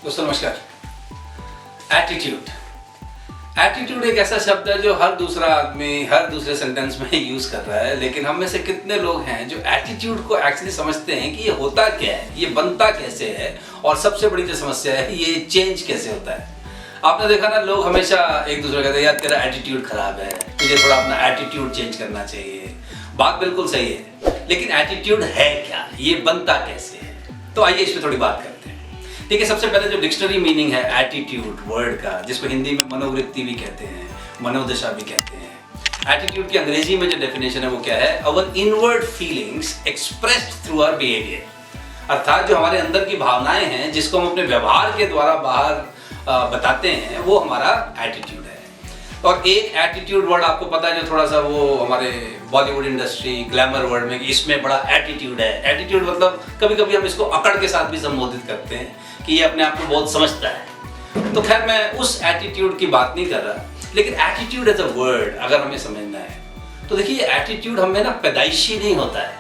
दोस्तों नमस्कार। Attitude attitude एक ऐसा शब्द है जो हर दूसरा आदमी हर दूसरे सेंटेंस में यूज कर रहा है, लेकिन हम में से कितने लोग हैं जो एटीट्यूड को एक्चुअली समझते हैं कि ये होता क्या है, ये बनता कैसे है, और सबसे बड़ी जो समस्या है ये चेंज कैसे होता है। आपने देखा ना, लोग हमेशा एक दूसरे को कहते हैं यार तेरा एटीट्यूड खराब है, तुझे थोड़ा अपना एटीट्यूड चेंज करना चाहिए। बात बिल्कुल सही है, लेकिन एटीट्यूड है क्या, ये बनता कैसे है? तो आइए इस पर थोड़ी बात करते हैं। ठीक है, सबसे पहले जो डिक्शनरी मीनिंग है एटीट्यूड वर्ड का, जिसको हिंदी में मनोवृत्ति भी कहते हैं, मनोदशा भी कहते हैं। एटीट्यूड की अंग्रेजी में जो डेफिनेशन है वो क्या है? Our inward feelings expressed through our behaviour, अर्थात जो हमारे अंदर की भावनाएं हैं जिसको हम अपने व्यवहार के द्वारा बाहर बताते हैं, वो हमारा एटीट्यूड है। और एक एटीट्यूड वर्ड आपको पता है जो थोड़ा सा वो हमारे बॉलीवुड इंडस्ट्री ग्लैमर वर्ड में, इसमें बड़ा एटीट्यूड है। एटीट्यूड मतलब कभी कभी हम इसको अकड़ के साथ भी संबोधित करते हैं कि ये अपने आप को बहुत समझता है। तो खैर मैं उस एटीट्यूड की बात नहीं कर रहा, लेकिन एटीट्यूड एज अ वर्ड अगर हमें समझना है तो देखिए, एटीट्यूड हमें ना पैदाइशी नहीं होता है।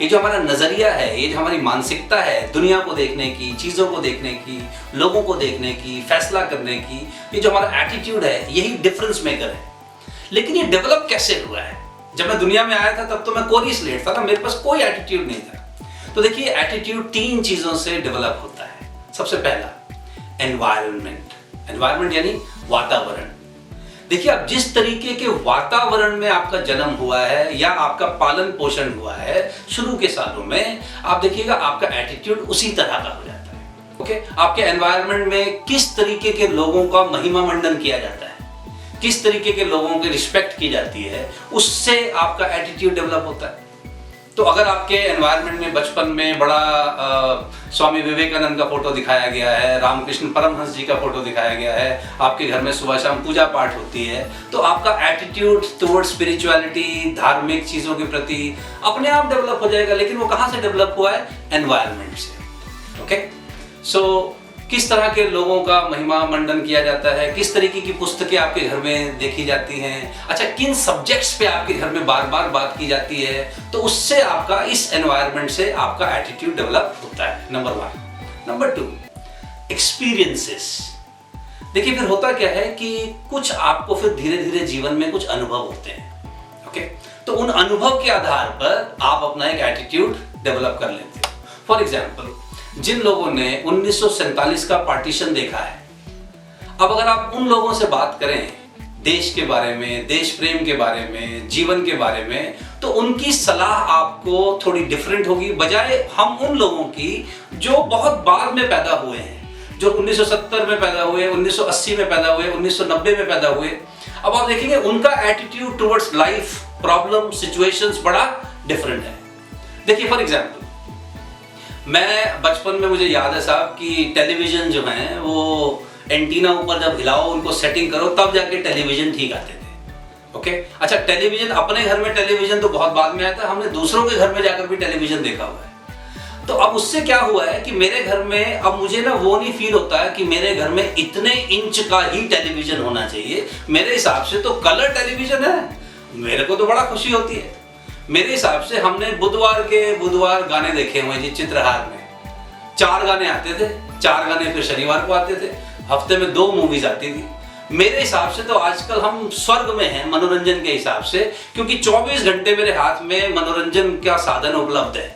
ये जो हमारा नजरिया है, ये जो हमारी मानसिकता है दुनिया को देखने की, चीजों को देखने की, लोगों को देखने की, फैसला करने की, ये जो हमारा एटीट्यूड है यही डिफरेंस मेकर है। लेकिन ये डेवलप कैसे हुआ है? जब मैं दुनिया में आया था तब तो मैं कोरी स्लेट था ना, मेरे पास कोई एटीट्यूड नहीं था। तो देखिए, एटीट्यूड तीन चीजों से डेवलप होता है। सबसे पहला एनवायरनमेंट। एनवायरनमेंट यानी वातावरण। देखिए, अब जिस तरीके के वातावरण में आपका जन्म हुआ है या आपका पालन पोषण हुआ है शुरू के सालों में, आप देखिएगा आपका एटीट्यूड उसी तरह का हो जाता है। ओके, आपके एनवायरनमेंट में किस तरीके के लोगों का महिमा मंडन किया जाता है, किस तरीके के लोगों की रिस्पेक्ट की जाती है, उससे आपका एटीट्यूड डेवलप होता है। तो अगर आपके एनवायरनमेंट में बचपन में बड़ा स्वामी विवेकानंद का फोटो दिखाया गया है, रामकृष्ण परमहंस जी का फोटो दिखाया गया है, आपके घर में सुबह शाम पूजा पाठ होती है, तो आपका एटीट्यूड टुवर्ड्स स्पिरिचुअलिटी, धार्मिक चीजों के प्रति अपने आप डेवलप हो जाएगा। लेकिन वो कहाँ से डेवलप हुआ है? एनवायरनमेंट से। ओके, सो किस तरह के लोगों का महिमा मंडन किया जाता है, किस तरीके की पुस्तकें आपके घर में देखी जाती हैं, अच्छा किन सब्जेक्ट्स पे आपके घर में बार बार बात की जाती है, तो उससे आपका, इस एनवायरनमेंट से आपका एटीट्यूड डेवलप होता है। नंबर 1। Number 2, experiences. देखिए, फिर होता क्या है कि कुछ आपको फिर धीरे धीरे जीवन में कुछ अनुभव होते हैं। ओके, तो उन अनुभव के आधार पर आप अपना एक एटीट्यूड डेवलप कर लेते हैं। फॉर एग्जाम्पल, जिन लोगों ने 1947 का पार्टीशन देखा है, अब अगर आप उन लोगों से बात करें देश के बारे में, देश प्रेम के बारे में, जीवन के बारे में, तो उनकी सलाह आपको थोड़ी डिफरेंट होगी, बजाय हम उन लोगों की जो बहुत बाद में पैदा हुए हैं, जो 1970 में पैदा हुए, 1980 में पैदा हुए, 1990 में पैदा हुए। अब आप देखेंगे उनका attitude towards life, problem, situations बड़ा डिफरेंट है। देखिए, फॉर एग्जाम्पल, मैं बचपन में, मुझे याद है साहब कि टेलीविजन जो है वो एंटीना ऊपर जब हिलाओ, उनको सेटिंग करो, तब जाके टेलीविजन ठीक आते थे। ओके, अच्छा टेलीविजन, अपने घर में टेलीविजन तो बहुत बाद में आया था, हमने दूसरों के घर में जाकर भी टेलीविजन देखा हुआ है। तो अब उससे क्या हुआ है कि मेरे घर में अब मुझे ना वो नहीं फील होता है कि मेरे घर में इतने इंच का ही टेलीविजन होना चाहिए। मेरे हिसाब से तो कलर टेलीविजन है, मेरे को तो बड़ा खुशी होती है। मेरे हिसाब से हमने बुधवार गाने देखे हुए जी, चित्रहार में 4 गाने आते थे, 4 गाने फिर शनिवार को आते थे, हफ्ते में 2 मूवीज आती थी। मेरे हिसाब से तो आजकल हम स्वर्ग में हैं मनोरंजन के हिसाब से, क्योंकि 24 घंटे मेरे हाथ में मनोरंजन का साधन उपलब्ध है।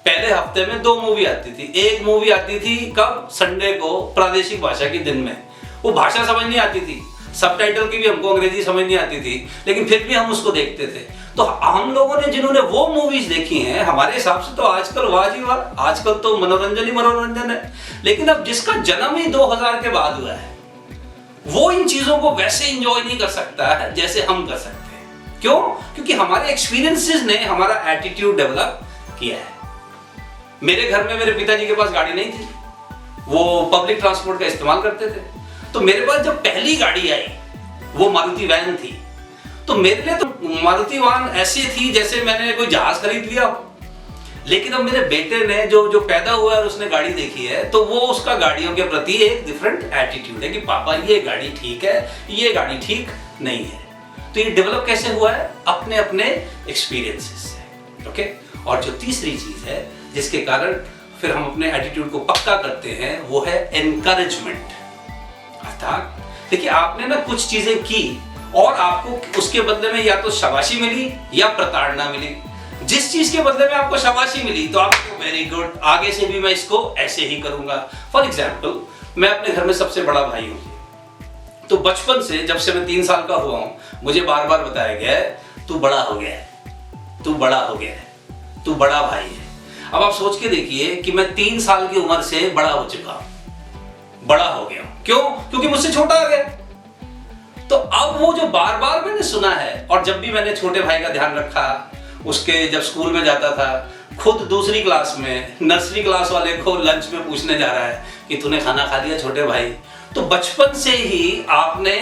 पहले हफ्ते में 2 मूवी आती थी। एक मूवी आती थी कब? संडे को, प्रादेशिक भाषा के दिन में। वो भाषा समझ नहीं आती थी, सबटाइटल की भी हमको अंग्रेजी समझ नहीं आती थी, लेकिन फिर भी हम उसको देखते थे। तो हम लोगों ने जिन्होंने वो मूवीज देखी हैं, हमारे हिसाब से तो आजकल वाह जी वाह, आजकल तो मनोरंजन ही मनोरंजन है। लेकिन अब जिसका जन्म ही 2000 के बाद हुआ है, वो इन चीजों को वैसे एंजॉय नहीं कर सकता है जैसे हम कर सकते हैं। क्यों? क्योंकि हमारे एक्सपीरियंसेस ने हमारा एटीट्यूड डेवलप किया है। मेरे घर में मेरे पिताजी के पास गाड़ी नहीं थी, वो पब्लिक ट्रांसपोर्ट का इस्तेमाल करते थे। तो मेरे पास जब पहली गाड़ी आई वो मारुति वैन थी। तो मेरे लिए तो मारुति वैन ऐसी थी जैसे मैंने कोई जहाज खरीद लिया। लेकिन अब मेरे बेटे ने जो पैदा हुआ है और उसने गाड़ी देखी है, तो वो उसका गाड़ियों के प्रति एक डिफरेंट एटीट्यूड है कि पापा ये गाड़ी ठीक है, ये गाड़ी ठीक नहीं है। तो ये डेवलप कैसे हुआ है? अपने अपने एक्सपीरियंसेस से। ओके, और जो तीसरी चीज है जिसके कारण फिर हम अपने एटीट्यूड को पक्का करते हैं वो है एनकरेजमेंट। अर्थात देखिए, आपने ना कुछ चीजें की और आपको उसके बदले में या तो शाबाशी मिली या प्रताड़ना मिली। जिस चीज के बदले में आपको शाबाशी मिली तो आपको वेरी गुड, आगे से भी मैं इसको ऐसे ही करूंगा। फॉर एग्जाम्पल, मैं अपने घर में सबसे बड़ा भाई हूं, तो बचपन से जब से मैं 3 साल का हुआ हूं, मुझे बार बार बताया गया है तू बड़ा हो गया है, तू बड़ा हो गया है, तू बड़ा भाई है। अब आप सोच के देखिए कि मैं 3 साल की उम्र से बड़ा हो चुका हूं, बड़ा हो गया हूं। क्यों? क्योंकि मुझसे छोटा आ गया। तो अब वो जो बार बार मैंने सुना है, और जब भी मैंने छोटे भाई का ध्यान रखा, उसके जब स्कूल में जाता था, खुद दूसरी क्लास में नर्सरी क्लास वाले को लंच में पूछने जा रहा है कि तूने खाना खा लिया छोटे भाई। तो बचपन से ही आपने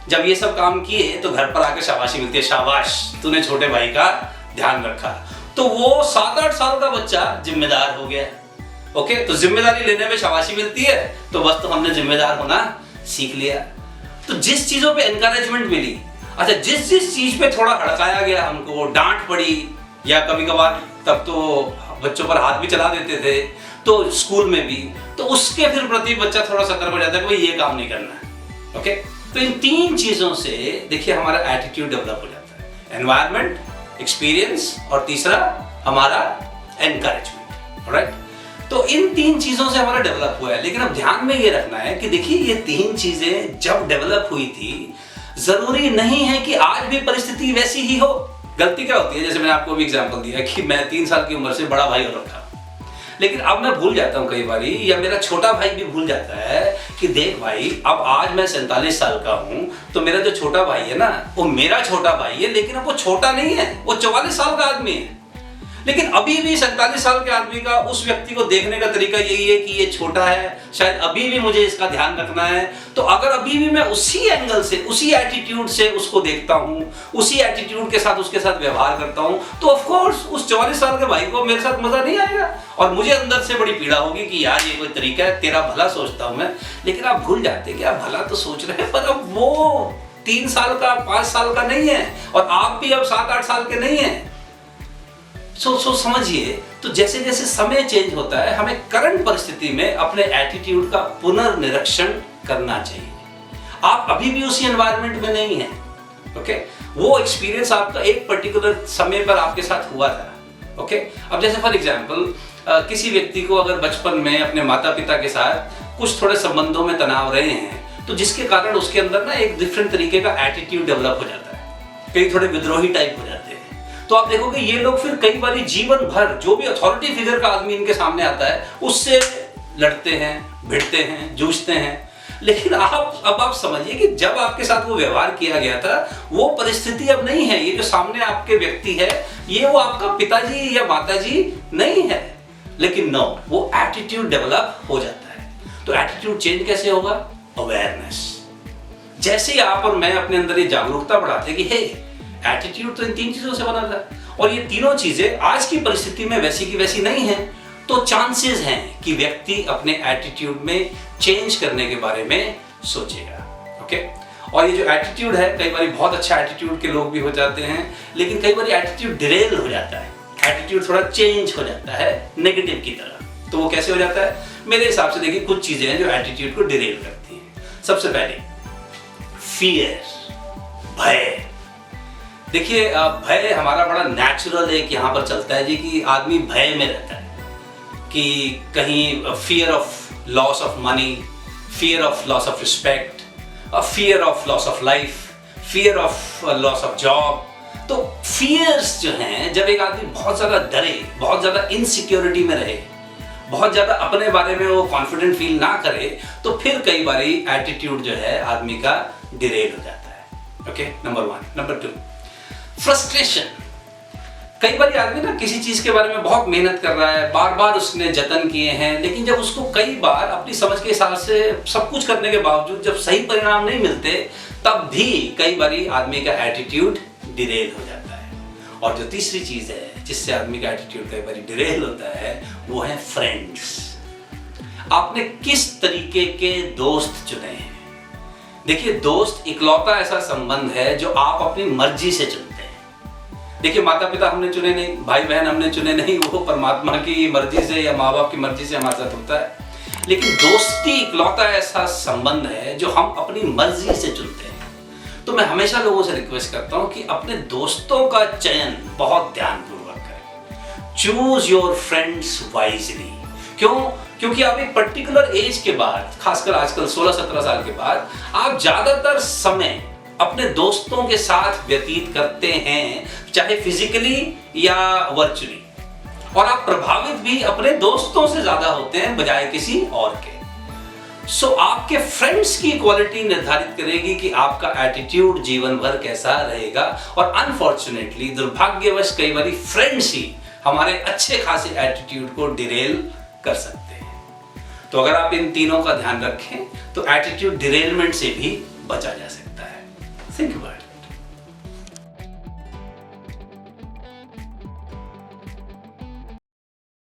जब ये सब काम किए तो घर पर आके शाबाशी मिलती है, शाबाश तूने छोटे भाई का ध्यान रखा। तो वो 7-8 साल का बच्चा जिम्मेदार हो गया। ओके, तो जिम्मेदारी लेने में शाबाशी मिलती है, तो बस तो हमने जिम्मेदार होना सीख लिया। तो जिस चीजों पे एनकरेजमेंट मिली, अच्छा जिस चीज पे थोड़ा हड़काया गया, हमको डांट पड़ी या कभी कभार तब तो बच्चों पर हाथ भी चला देते थे, तो स्कूल में भी, तो उसके फिर प्रति बच्चा थोड़ा सतर्क हो जाता है कि भाई ये काम नहीं करना है। ओके, तो इन 3 चीजों से देखिए हमारा एटीट्यूड डेवलप हो जाता है, एनवायरनमेंट, एक्सपीरियंस और तीसरा हमारा एनकरेजमेंट। राइट, तो इन 3 चीजों से हमारा डेवलप हुआ है। लेकिन अब ध्यान में ये रखना है कि देखिए ये 3 चीजें जब डेवलप हुई थी, जरूरी नहीं है कि आज भी परिस्थिति वैसी ही हो। गलती क्या होती है, जैसे मैंने आपको भी एग्जांपल दिया कि मैं 3 साल की उम्र से बड़ा भाई हो रखा, लेकिन अब मैं भूल जाता हूं कई बारी, या मेरा छोटा भाई भी भूल जाता है कि देख भाई, अब आज मैं 47 साल का हूं, तो मेरा जो छोटा भाई है ना, वो मेरा छोटा भाई है, लेकिन अब वो छोटा नहीं है, वो 44 साल का आदमी है। लेकिन अभी भी 47 साल के आदमी का उस व्यक्ति को देखने का तरीका यही है कि ये छोटा है, शायद अभी भी मुझे इसका ध्यान रखना है। तो अगर अभी भी मैं उसी एंगल से, उसी एटीट्यूड से उसको देखता हूं, उसी एटीट्यूड के साथ उसके साथ व्यवहार करता हूं, तो ऑफ कोर्स उस 44 साल के भाई को मेरे साथ मजा नहीं आएगा और मुझे अंदर से बड़ी पीड़ा होगी कि यार ये कोई तरीका है, तेरा भला सोचता हूं मैं। लेकिन आप भूल जाते कि आप भला तो सोच रहे हैं, पर अब वो 3 साल का, 5 साल का नहीं है, और आप भी अब 7-8 साल के नहीं है। सो समझिए, तो जैसे जैसे समय चेंज होता है, हमें करंट परिस्थिति में अपने एटीट्यूड का पुनर्निरीक्षण करना चाहिए। आप अभी भी उसी एनवायरनमेंट में नहीं हैं। ओके, वो एक्सपीरियंस आपका एक पर्टिकुलर समय पर आपके साथ हुआ था। ओके, अब जैसे फॉर एग्जांपल किसी व्यक्ति को अगर बचपन में अपने माता पिता के साथ कुछ थोड़े संबंधों में तनाव रहे हैं, तो जिसके कारण उसके अंदर ना एक डिफरेंट तरीके का एटीट्यूड डेवलप हो जाता है, कई थोड़े विद्रोही टाइप हो जाते हैं। तो आप देखोगे ये लोग फिर कई बार जीवन भर जो भी अथॉरिटी फिगर का आदमी इनके सामने आता है उससे लड़ते हैं, भिड़ते हैं, जूझते हैं। लेकिन अब आप समझिए कि जब आपके साथ वो व्यवहार किया गया था, वो परिस्थिति अब नहीं है। ये जो सामने आपके व्यक्ति है, ये वो आपका पिताजी या माताजी नहीं है, लेकिन नो, वो एटीट्यूड डेवलप हो जाता है। तो एटीट्यूड चेंज कैसे होगा? अवेयरनेस। जैसे ही आप और मैं अपने अंदर ये जागरूकता बढ़ाते कि हे, एटीट्यूड तो इन 3 चीजों से बना था, और ये तीनों चीजें आज की परिस्थिति में वैसी की वैसी नहीं है, तो चांसेस हैं कि व्यक्ति अपने एटीट्यूड में चेंज करने के बारे में सोचेगा। ओके, और ये जो एटीट्यूड है, कई बार बहुत अच्छा एटीट्यूड के लोग भी हो जाते हैं, लेकिन कई बार एटीट्यूड डिरेल हो जाता है, एटीट्यूड थोड़ा चेंज हो जाता है नेगेटिव की तरह। तो वो कैसे हो जाता है? मेरे हिसाब से देखिए कुछ चीजें हैं जो एटीट्यूड को डिरेल करती हैं। सबसे पहले फियर, भय। देखिए भय हमारा बड़ा नेचुरल एक यहाँ पर चलता है जी, कि आदमी भय में रहता है कि कहीं fear of loss of money, fear of loss of respect, fear of loss of life, fear of loss of job. तो फियर्स जो हैं, जब एक आदमी बहुत ज्यादा डरे, बहुत ज्यादा इनसिक्योरिटी में रहे, बहुत ज्यादा अपने बारे में वो कॉन्फिडेंट फील ना करे, तो फिर कई बारी एटीट्यूड जो है आदमी का डिरेल हो जाता है। Okay, number 1। Number 2, frustration. कई बार आदमी ना किसी चीज के बारे में बहुत मेहनत कर रहा है, बार बार उसने जतन किए हैं, लेकिन जब उसको कई बार अपनी समझ के हिसाब से सब कुछ करने के बावजूद जब सही परिणाम नहीं मिलते, तब भी कई बार आदमी का एटीट्यूड डिरेल हो जाता है। और जो तीसरी चीज है जिससे आदमी का एटीट्यूड कई बार डिरेल होता है, वो है फ्रेंड्स। आपने किस तरीके के दोस्त चुने हैं? देखिए, दोस्त इकलौता ऐसा संबंध है जो आप अपनी मर्जी से चुनते हैं। देखिए, माता पिता हमने चुने नहीं, भाई बहन हमने चुने नहीं, वो परमात्मा की मर्जी से या माँ बाप की मर्जी से हमारे साथ होता है। लेकिन दोस्ती इकलौता ऐसा संबंध है जो हम अपनी मर्जी से चुनते हैं। तो मैं हमेशा लोगों से रिक्वेस्ट करता हूं कि अपने दोस्तों का चयन बहुत ध्यानपूर्वक करें। Choose your friends wisely. क्यों? क्योंकि आप एक पर्टिकुलर एज के बाद, खासकर आजकल 16-17 साल के बाद, आप ज्यादातर समय अपने दोस्तों के साथ व्यतीत करते हैं, चाहे फिजिकली या वर्चुअली, और आप प्रभावित भी अपने दोस्तों से ज्यादा होते हैं बजाय किसी और के। सो आपके फ्रेंड्स की क्वालिटी निर्धारित करेगी कि आपका एटीट्यूड जीवन भर कैसा रहेगा। और अनफॉर्चुनेटली, दुर्भाग्यवश, कई बार फ्रेंड्स ही हमारे अच्छे खासे एटीट्यूड को डिरेल कर सकते हैं। तो अगर आप इन तीनों का ध्यान रखें तो एटीट्यूड डिरेलमेंट से भी बचा जा सकता है। Think about it.